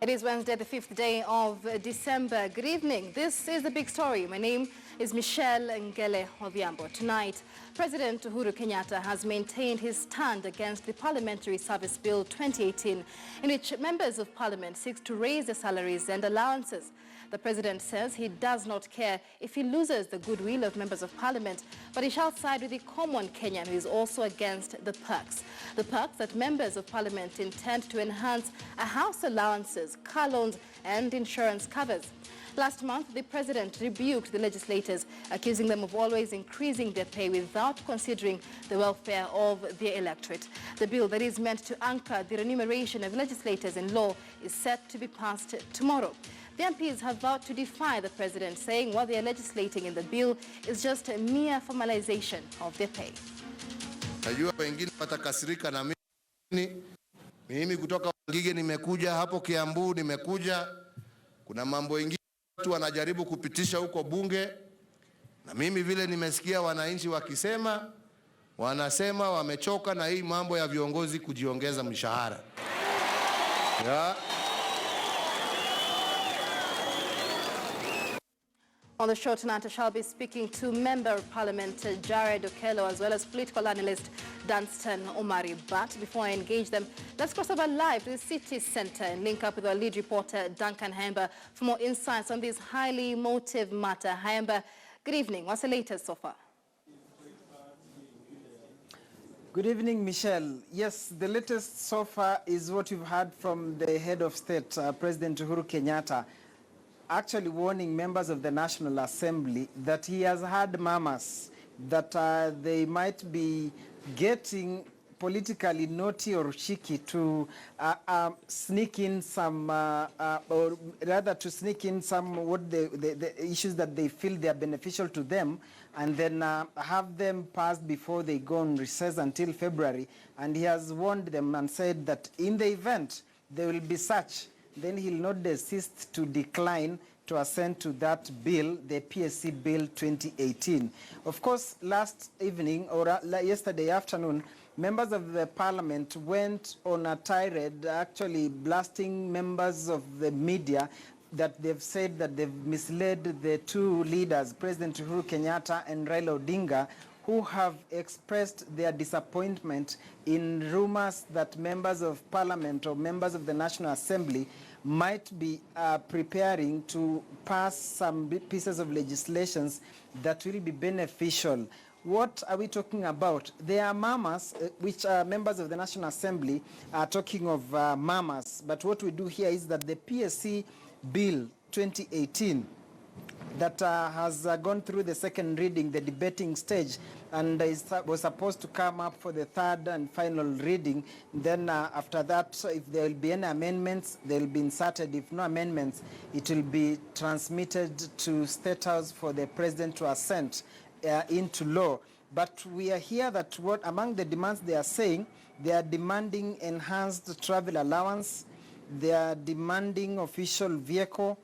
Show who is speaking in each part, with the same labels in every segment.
Speaker 1: It is Wednesday, the 5th day of December. Good evening. This is the big story. My name is Michelle Ngele Odhiambo. Tonight, President Uhuru Kenyatta has maintained his stand against the Parliamentary Service Bill 2018, in which members of parliament seek to raise their salaries and allowances. The president says he does not care if he loses the goodwill of members of parliament, but he shall side with the common Kenyan who is also against the perks. The perks that members of parliament intend to enhance are house allowances, car loans and insurance covers. Last month, the president rebuked the legislators, accusing them of always increasing their pay without considering the welfare of their electorate. The bill that is meant to anchor the remuneration of legislators in law is set to be passed tomorrow. The MPs have vowed to defy the president, saying what they are legislating in the bill is just a mere formalization of their pay.
Speaker 2: Najua wengine watakasirika na mimi kutoka Ngige nimekuja hapo Kiambu nimekuja. Kuna mambo mengine watu wanajaribu kupitisha huko bunge, na mimi vile nimesikia wananchi wakisema, wanasema wamechoka na hii mambo ya viongozi kujiongeza mshahara.
Speaker 1: On the show tonight, I shall be speaking to Member of Parliament Jared Okello, as well as political analyst Dunstan Omari. But before I engage them, let's cross over live to the city centre and link up with our lead reporter Duncan Haemba for more insights on this highly emotive matter. Haemba, good evening. What's the latest so far?
Speaker 3: Good evening, Michelle. Yes, the latest so far is what we've heard from the head of state, President Uhuru Kenyatta, actually warning members of the National Assembly that he has had murmurs that they might be getting politically naughty or cheeky to sneak in some, or rather to sneak in some what the issues that they feel they are beneficial to them, and then have them passed before they go on recess until February. And he has warned them and said that in the event there will be such, then he'll not desist to decline to assent to that bill, the PSC Bill 2018. Of course, last evening or yesterday afternoon, members of the parliament went on a tirade, actually blasting members of the media that they've said that they've misled the two leaders, President Uhuru Kenyatta and Raila Odinga, who have expressed their disappointment in rumors that members of parliament or members of the National Assembly might be preparing to pass some pieces of legislations that will be beneficial. What are we talking about? There are murmurs, which members of the National Assembly are talking of murmurs, but what we do here is that the PSC Bill 2018 that has gone through the second reading, the debating stage, and was supposed to come up for the third and final reading. Then after that, if there will be any amendments, they will be inserted. If no amendments, it will be transmitted to State House for the President to assent into law. But we are here that what among the demands they are saying, they are demanding enhanced travel allowance, they are demanding official vehicle,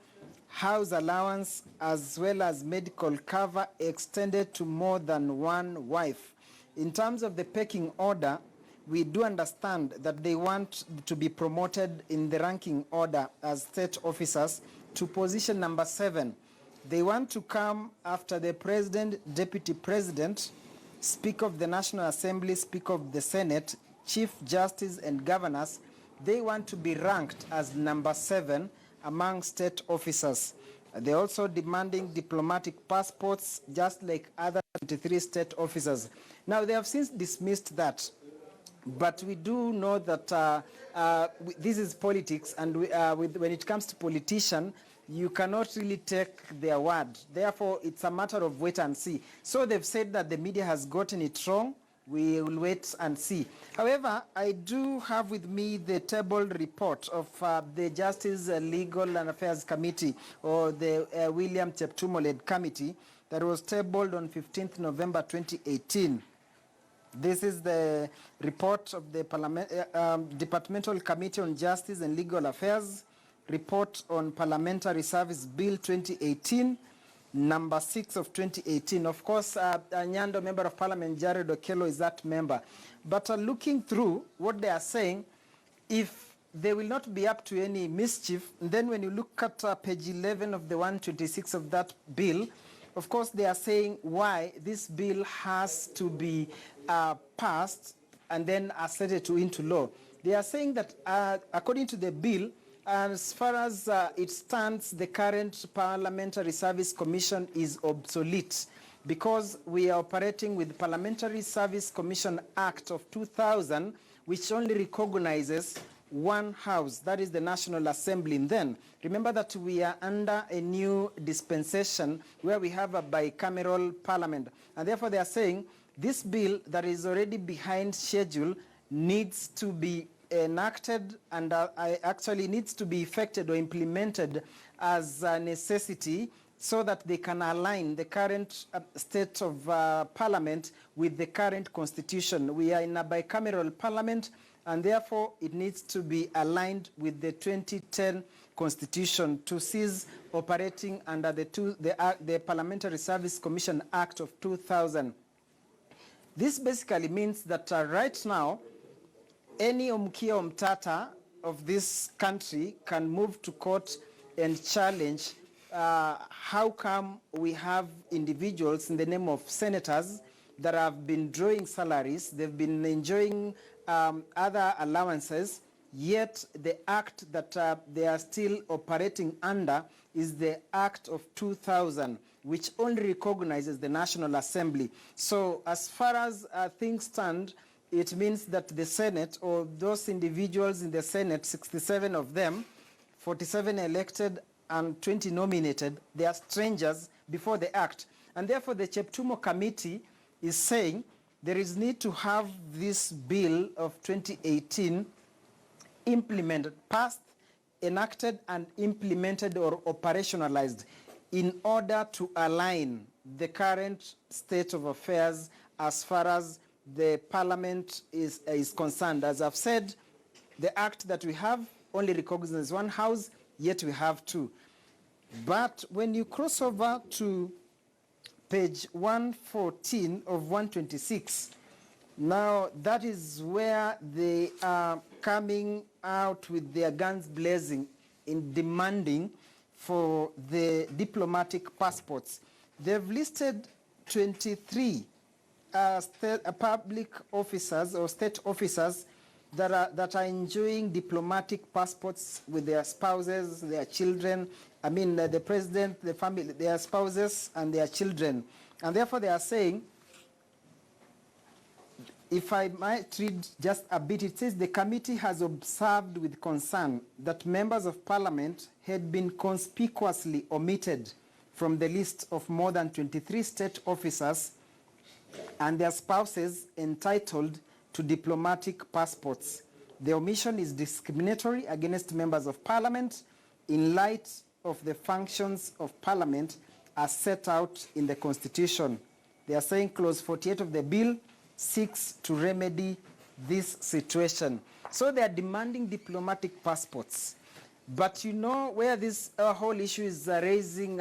Speaker 3: house allowance, as well as medical cover extended to more than one wife. In terms of the pecking order, we do understand that they want to be promoted in the ranking order as state officers to position number 7. They want to come after the president, deputy president, speaker of the National Assembly, speaker of the Senate, chief justice and governors. They want to be ranked as number 7 among state officers. They're also demanding diplomatic passports, just like other 23 state officers. Now, they have since dismissed that, but we do know that this is politics, and when it comes to politicians, you cannot really take their word. Therefore, it's a matter of wait and see. So they've said that the media has gotten it wrong. We will wait and see. However, I do have with me the tabled report of the Justice, Legal and Affairs Committee, or the William Cheptumo-led committee, that was tabled on 15th November 2018. This is the report of the Departmental Committee on Justice and Legal Affairs, report on Parliamentary Service Bill 2018, number 6 of 2018. Of course, Nyando, Member of Parliament, Jared Okello is that member. But looking through what they are saying, if they will not be up to any mischief. And then when you look at page 11 of the 126 of that bill, of course, they are saying why this bill has to be passed and then asserted into law. They are saying that according to the bill, as far as it stands, the current Parliamentary Service Commission is obsolete because we are operating with the Parliamentary Service Commission Act of 2000, which only recognizes one house, that is the National Assembly. And then remember that we are under a new dispensation where we have a bicameral parliament, and therefore they are saying this bill that is already behind schedule needs to be enacted and actually needs to be effected or implemented as a necessity so that they can align the current state of parliament with the current constitution. We are in a bicameral parliament, and therefore it needs to be aligned with the 2010 constitution to cease operating under the Parliamentary Service Commission Act of 2000. This basically means that right now, any Omkia Omtata of this country can move to court and challenge how come we have individuals in the name of senators that have been drawing salaries, they've been enjoying other allowances, yet the act that they are still operating under is the Act of 2000, which only recognizes the National Assembly. So as far as things stand, it means that the Senate, or those individuals in the Senate, 67 of them, 47 elected and 20 nominated, they are strangers before the act. And therefore the Cheptumo Committee is saying there is need to have this bill of 2018 implemented, passed, enacted, and implemented or operationalized in order to align the current state of affairs as far as the parliament is concerned. As I've said, the act that we have only recognizes one house, yet we have two. But when you cross over to page 114 of 126, now that is where they are coming out with their guns blazing in demanding for the diplomatic passports. They've listed 23 public officers or state officers that are enjoying diplomatic passports with their spouses, their children. I mean, the president, the family, their spouses and their children. And therefore they are saying, if I might read just a bit, it says the committee has observed with concern that members of parliament had been conspicuously omitted from the list of more than 23 state officers and their spouses entitled to diplomatic passports. The omission is discriminatory against members of parliament in light of the functions of parliament as set out in the constitution. They are saying clause 48 of the bill seeks to remedy this situation. So they are demanding diplomatic passports. But you know where this whole issue is raising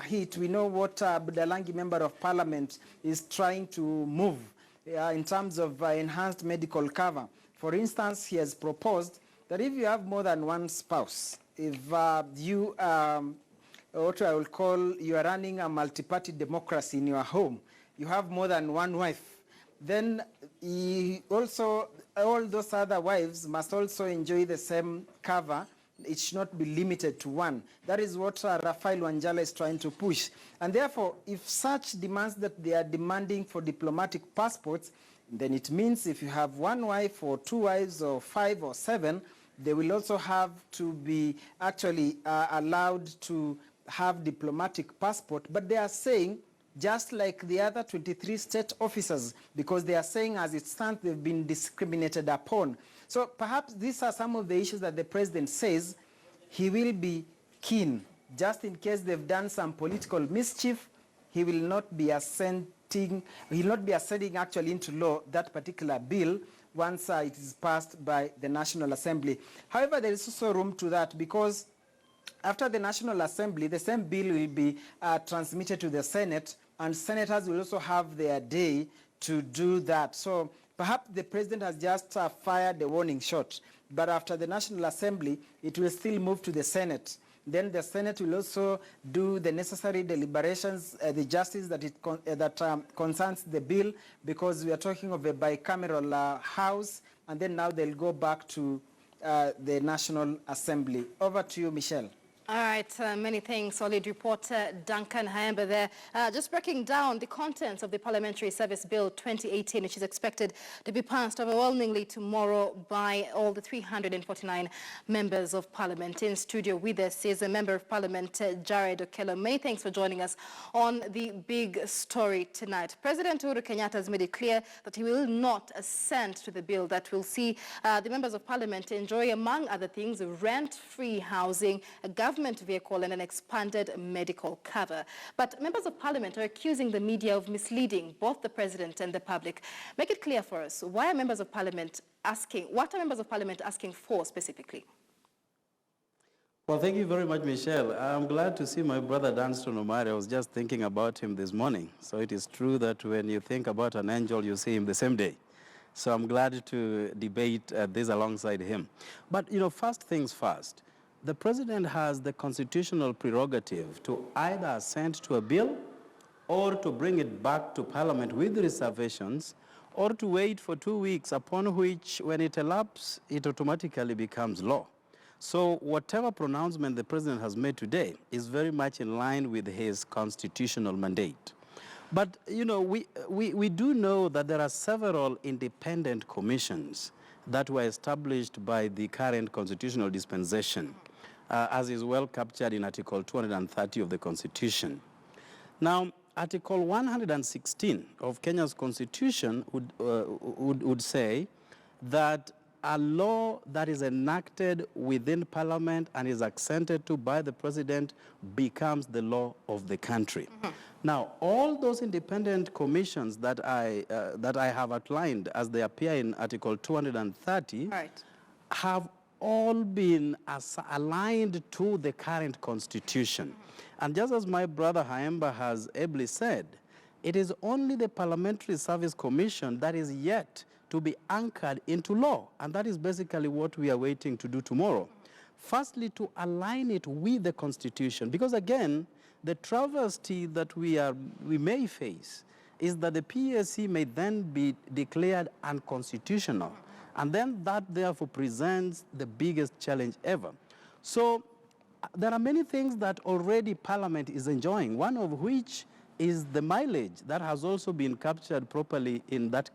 Speaker 3: heat, we know what Budalangi Member of Parliament is trying to move in terms of enhanced medical cover. For instance, he has proposed that if you have more than one spouse, if you, what I will call, you are running a multi-party democracy in your home, you have more than one wife, then also all those other wives must also enjoy the same cover. It should not be limited to one. That is what Rafael Wanjala is trying to push. And therefore, if such demands that they are demanding for diplomatic passports, then it means if you have one wife or two wives or 5 or 7, they will also have to be actually allowed to have diplomatic passport. But they are saying, just like the other 23 state officers, because they are saying as it stands, they've been discriminated upon. So perhaps these are some of the issues that the president says he will be keen. Just in case they've done some political mischief, he will not be assenting, he will not be ascending actually into law that particular bill once it is passed by the National Assembly. However, there is also room to that because after the National Assembly, the same bill will be transmitted to the Senate, and senators will also have their day to do that. So perhaps the president has just fired a warning shot but after the National Assembly, it will still move to the Senate. Then the Senate will also do the necessary deliberations, the justice that concerns the bill, because we are talking of a bicameral House, and then now they'll go back to the National Assembly. Over to you, Michelle.
Speaker 1: All right, many thanks, solid reporter Duncan Haemba there. Just breaking down the contents of the Parliamentary Service Bill 2018, which is expected to be passed overwhelmingly tomorrow by all the 349 members of Parliament. In studio with us is a Member of Parliament, Jared Okello. Many thanks for joining us on the big story tonight. President Uhuru Kenyatta has made it clear that he will not assent to the bill that will see the members of Parliament enjoy, among other things, rent-free housing, a government vehicle and an expanded medical cover. But members of Parliament are accusing the media of misleading both the President and the public. Make it clear for us, why are members of Parliament asking, what are members of Parliament asking for specifically?
Speaker 4: Well, thank you very much, Michelle. I'm glad to see my brother Danston Omari. I was just thinking about him this morning. So it is true that when you think about an angel, you see him the same day. So I'm glad to debate this alongside him. But, you know, first things first. The President has the constitutional prerogative to either assent to a bill or to bring it back to Parliament with reservations, or to wait for 2 weeks, upon which, when it elapses, it automatically becomes law. So whatever pronouncement the President has made today is very much in line with his constitutional mandate. But, you know, we do know that there are several independent commissions that were established by the current constitutional dispensation, as is well captured in Article 230 of the Constitution. Now, Article 116 of Kenya's Constitution would say that a law that is enacted within Parliament and is assented to by the President becomes the law of the country. Now, all those independent commissions that I have outlined as they appear in Article 230 have all been aligned to the current Constitution. And just as my brother Haemba has ably said, it is only the Parliamentary Service Commission that is yet to be anchored into law. And that is basically what we are waiting to do tomorrow. Firstly, to align it with the Constitution. Because again, the travesty that we may face is that the PSC may then be declared unconstitutional. And then that therefore presents the biggest challenge ever. So there are many things that already Parliament is enjoying, one of which is the mileage that has also been captured properly in that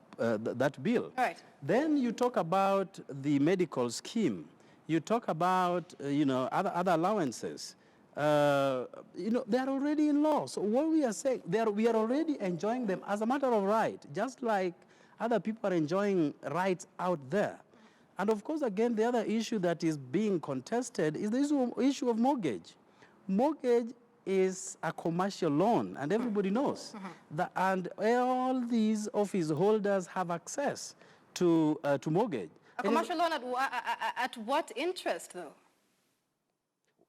Speaker 4: bill.
Speaker 1: Right.
Speaker 4: Then you talk about the medical scheme. You talk about, other allowances. They are already in law. So what we are saying, we are already enjoying them as a matter of right, just like other people are enjoying rights out there. And of course, again, the other issue that is being contested is the issue of mortgage. Mortgage is a commercial loan, and everybody knows that, and all these office holders have access to mortgage.
Speaker 1: A commercial loan at what interest, though?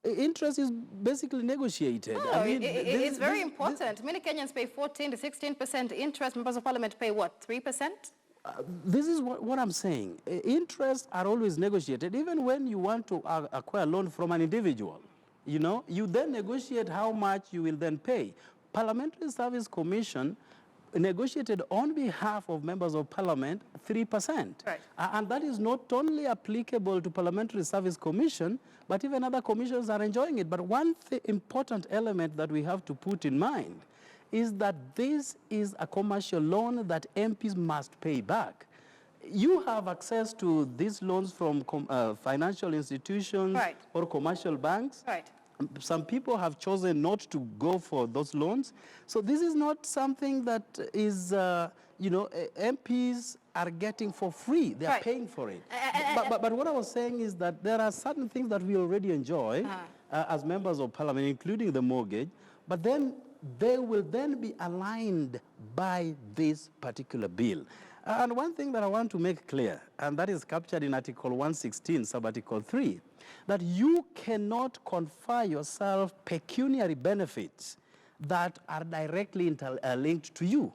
Speaker 4: Interest is basically negotiated.
Speaker 1: No, I mean, it's very important. Many Kenyans pay 14 to 16% interest. Members of Parliament pay what, 3%?
Speaker 4: This is what I'm saying. Interests are always negotiated. Even when you want to acquire a loan from an individual, you then negotiate how much you will then pay. Parliamentary Service Commission negotiated on behalf of members of Parliament 3%.
Speaker 1: Right.
Speaker 4: And that is not only applicable to Parliamentary Service Commission, but even other commissions are enjoying it. But one important element that we have to put in mind is that this is a commercial loan that MPs must pay back. You have access to these loans from financial institutions or commercial banks.
Speaker 1: Right.
Speaker 4: Some people have chosen not to go for those loans. So this is not something that is, MPs are getting for free. They are paying for it. But what I was saying is that there are certain things that we already enjoy as members of Parliament, including the mortgage, but then they will then be aligned by this particular bill. And one thing that I want to make clear, and that is captured in Article 116, Sub-Article 3, that you cannot confer yourself pecuniary benefits that are directly linked to you.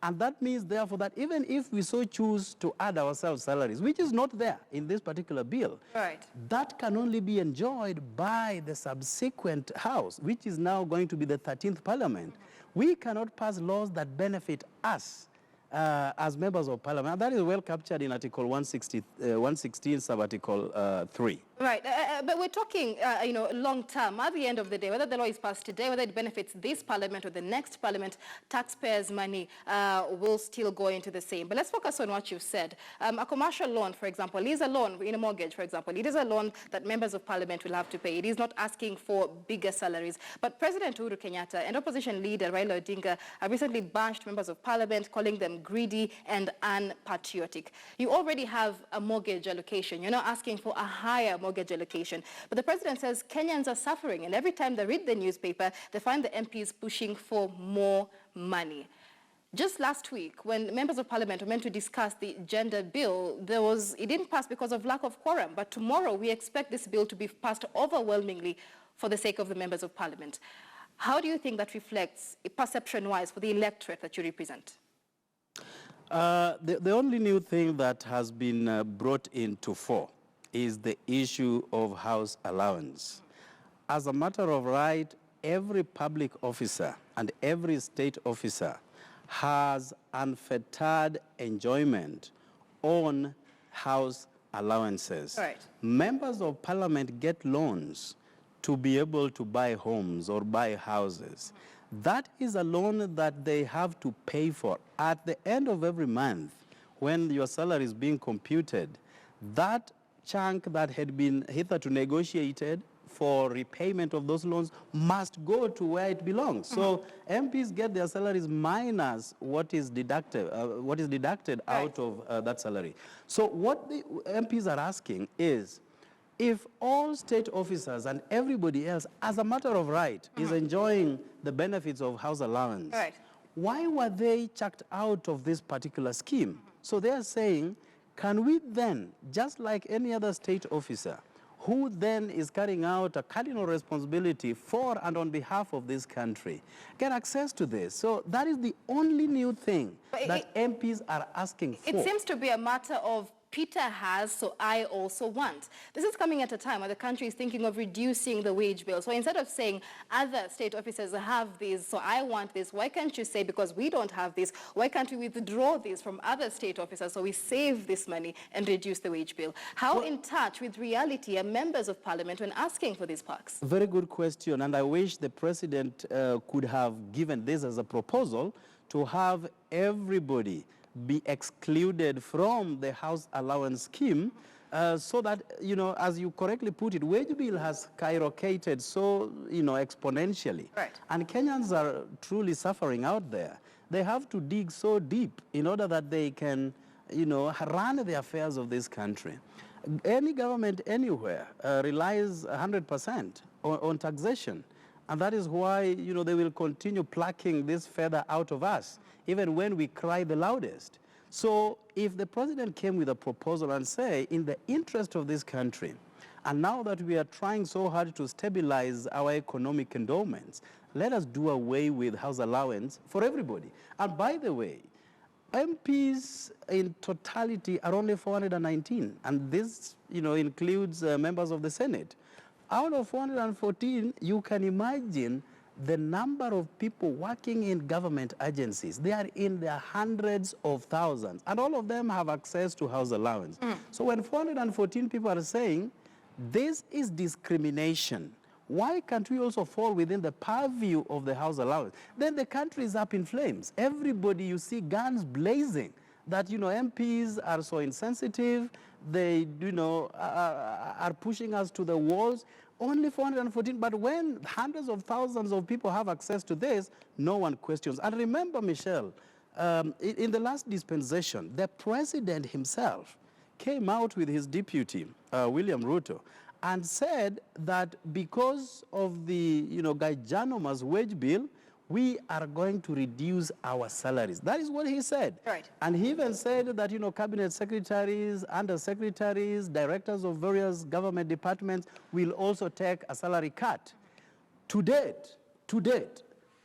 Speaker 4: And that means, therefore, that even if we so choose to add ourselves salaries, which is not there in this particular bill,
Speaker 1: right,
Speaker 4: that can only be enjoyed by the subsequent House, which is now going to be the 13th Parliament. We cannot pass laws that benefit us as members of Parliament. And that is well captured in Article 116, sub-Article 3.
Speaker 1: Right, but we're talking, long term. At the end of the day, whether the law is passed today, whether it benefits this parliament or the next parliament, taxpayers' money will still go into the same. But let's focus on what you've said. A commercial loan, for example, is a loan in a mortgage, for example. It is a loan that members of parliament will have to pay. It is not asking for bigger salaries. But President Uhuru Kenyatta and opposition leader Raila Odinga have recently bashed members of parliament, calling them greedy and unpatriotic. You already have a mortgage allocation. You're not asking for a higher mortgage allocation. But the president says Kenyans are suffering, and every time they read the newspaper, they find the MPs pushing for more money. Just last week, when members of parliament were meant to discuss the gender bill, it didn't pass because of lack of quorum. But tomorrow, we expect this bill to be passed overwhelmingly for the sake of the members of parliament. How do you think that reflects, perception-wise, for the electorate that you represent?
Speaker 4: The only new thing that has been brought into fore is the issue of house allowance. As a matter of right, every public officer and every state officer has unfettered enjoyment on house allowances.
Speaker 1: Right.
Speaker 4: Members of parliament get loans to be able to buy homes or buy houses. That is a loan that they have to pay for. At the end of every month, when your salary is being computed, that chunk that had been hitherto negotiated for repayment of those loans must go to where it belongs. So MPs get their salaries minus what is deducted out of that salary. So what the MPs are asking is, if all state officers and everybody else, as a matter of right, is enjoying the benefits of house allowance, why were they chucked out of this particular scheme? So they are saying, can we then, just like any other state officer, who then is carrying out a cardinal responsibility for and on behalf of this country, get access to this? So that is the only new thing that MPs are asking for.
Speaker 1: It seems to be a matter of Peter has, so I also want. This is coming at a time where the country is thinking of reducing the wage bill. So instead of saying other state officers have this, so I want this, why can't you say, because we don't have this, why can't we withdraw this from other state officers so we save this money and reduce the wage bill? How in touch with reality are members of parliament when asking for these perks?
Speaker 4: Very good question, and I wish the president could have given this as a proposal to have everybody be excluded from the house allowance scheme so that, as you correctly put it, wage bill has skyrocketed so, exponentially.
Speaker 1: Right.
Speaker 4: And Kenyans are truly suffering out there. They have to dig so deep in order that they can, run the affairs of this country. Any government anywhere relies 100% on taxation. And that is why, they will continue plucking this feather out of us, even when we cry the loudest. So if the president came with a proposal and say, in the interest of this country, and now that we are trying so hard to stabilize our economic endowments, let us do away with house allowance for everybody. And by the way, MPs in totality are only 419, and this, includes members of the Senate. Out of 414, you can imagine the number of people working in government agencies. They are in their hundreds of thousands, and all of them have access to house allowance. So when 414 people are saying, this is discrimination, why can't we also fall within the purview of the house allowance? Then the country is up in flames. Everybody, you see guns blazing, that, MPs are so insensitive, they, are pushing us to the walls. Only 414, but when hundreds of thousands of people have access to this, no one questions. And remember, Michelle, in the last dispensation, the president himself came out with his deputy, William Ruto, and said that because of the, gigantomous wage bill, we are going to reduce our salaries. That is what he said.
Speaker 1: Right.
Speaker 4: And he even said that, cabinet secretaries, undersecretaries, directors of various government departments will also take a salary cut. To date,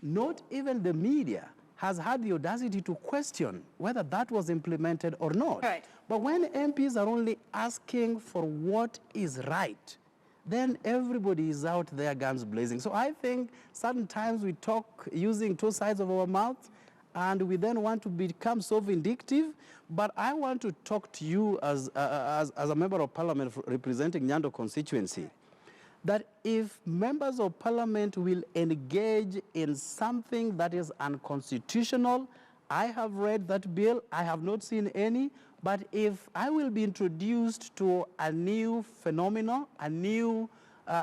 Speaker 4: not even the media has had the audacity to question whether that was implemented or not.
Speaker 1: Right.
Speaker 4: But when MPs are only asking for what is right, then everybody is out there guns blazing. So I think certain times we talk using two sides of our mouth, and we then want to become so vindictive. But I want to talk to you as a member of parliament representing Nyando constituency, that if members of parliament will engage in something that is unconstitutional, I have read that bill, I have not seen any, but if I will be introduced to a new phenomenon, a new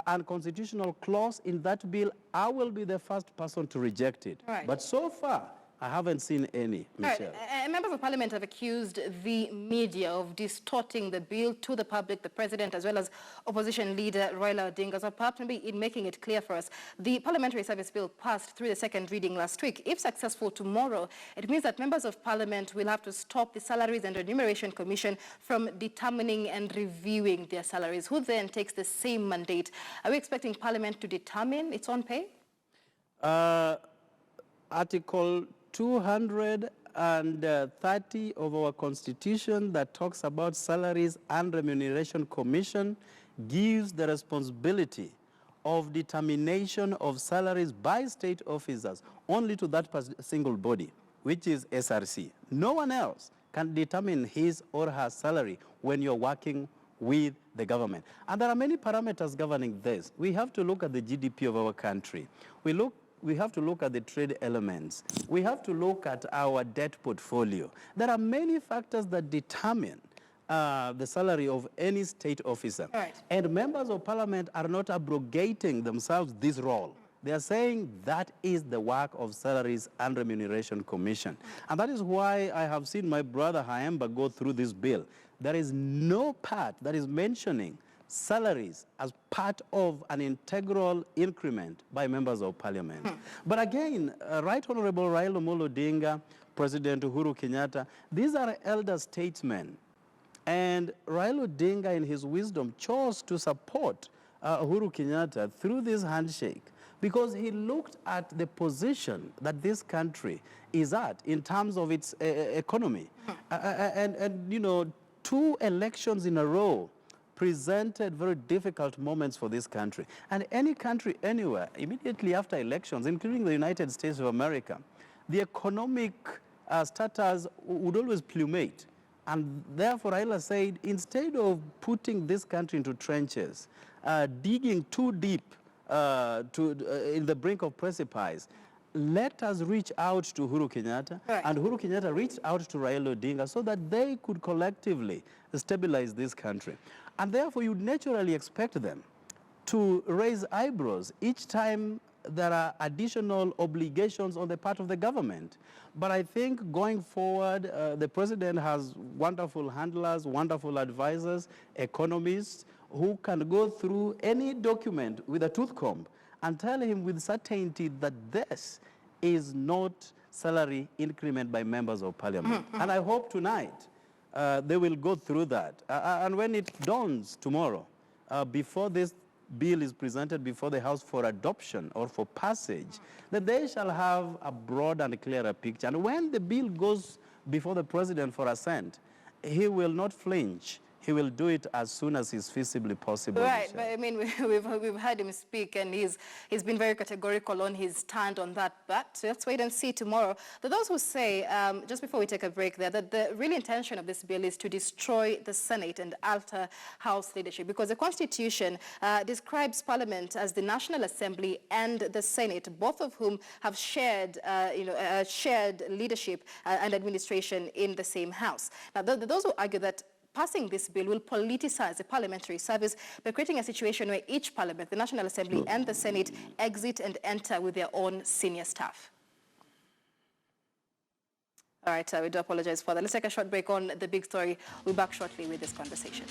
Speaker 4: unconstitutional clause in that bill, I will be the first person to reject it.
Speaker 1: Right.
Speaker 4: But so far, I haven't seen any, Michelle.
Speaker 1: Right. Members of parliament have accused the media of distorting the bill to the public, the president, as well as opposition leader Raila Odinga. So perhaps maybe in making it clear for us, the parliamentary service bill passed through the second reading last week. If successful tomorrow, it means that members of parliament will have to stop the Salaries and Remuneration Commission from determining and reviewing their salaries. Who then takes the same mandate? Are we expecting parliament to determine its own pay?
Speaker 4: Article 230 of our constitution that talks about Salaries and Remuneration Commission gives the responsibility of determination of salaries by state officers only to that single body, which is SRC. No one else can determine his or her salary when you're working with the government. And there are many parameters governing this. We have to look at the GDP of our country. We have to look at the trade elements. We have to look at our debt portfolio. There are many factors that determine the salary of any state officer.
Speaker 1: Right.
Speaker 4: And members of parliament are not abrogating themselves this role. They are saying that is the work of Salaries and Remuneration Commission. And that is why I have seen my brother Haemba go through this bill. There is no part that is mentioning salaries as part of an integral increment by members of parliament. But again, Right Honorable Raila Odinga, President Uhuru Kenyatta, these are elder statesmen. And Raila Odinga, in his wisdom, chose to support Uhuru Kenyatta through this handshake because he looked at the position that this country is at in terms of its economy. And, you know, 2 elections in a row presented very difficult moments for this country. And any country anywhere, immediately after elections, including the United States of America, the economic status would always plummet. And therefore, Raila said, instead of putting this country into trenches, digging too deep in the brink of precipice, let us reach out to Uhuru Kenyatta,
Speaker 1: right.
Speaker 4: And Uhuru Kenyatta reached out to Raila Odinga so that they could collectively stabilize this country. And therefore, you'd naturally expect them to raise eyebrows each time there are additional obligations on the part of the government. But I think going forward, the president has wonderful handlers, wonderful advisors, economists, who can go through any document with a tooth comb and tell him with certainty that this is not salary increment by members of parliament. And I hope tonight they will go through that. And when it dawns tomorrow, before this bill is presented before the House for adoption or for passage, that they shall have a broad and clearer picture. And when the bill goes before the president for assent, he will not flinch. He will do it as soon as is feasibly possible.
Speaker 1: Right, but I mean, we've heard him speak, and he's been very categorical on his stand on that. But let's wait and see tomorrow. There are those who say, just before we take a break there, that the real intention of this bill is to destroy the Senate and alter House leadership, because the Constitution describes Parliament as the National Assembly and the Senate, both of whom have shared, shared leadership and administration in the same House. Now, those who argue that passing this bill will politicize the parliamentary service by creating a situation where each parliament, the National Assembly and the Senate, exit and enter with their own senior staff. All right, we do apologize for that. Let's take a short break on the big story. We'll be back shortly with this conversation.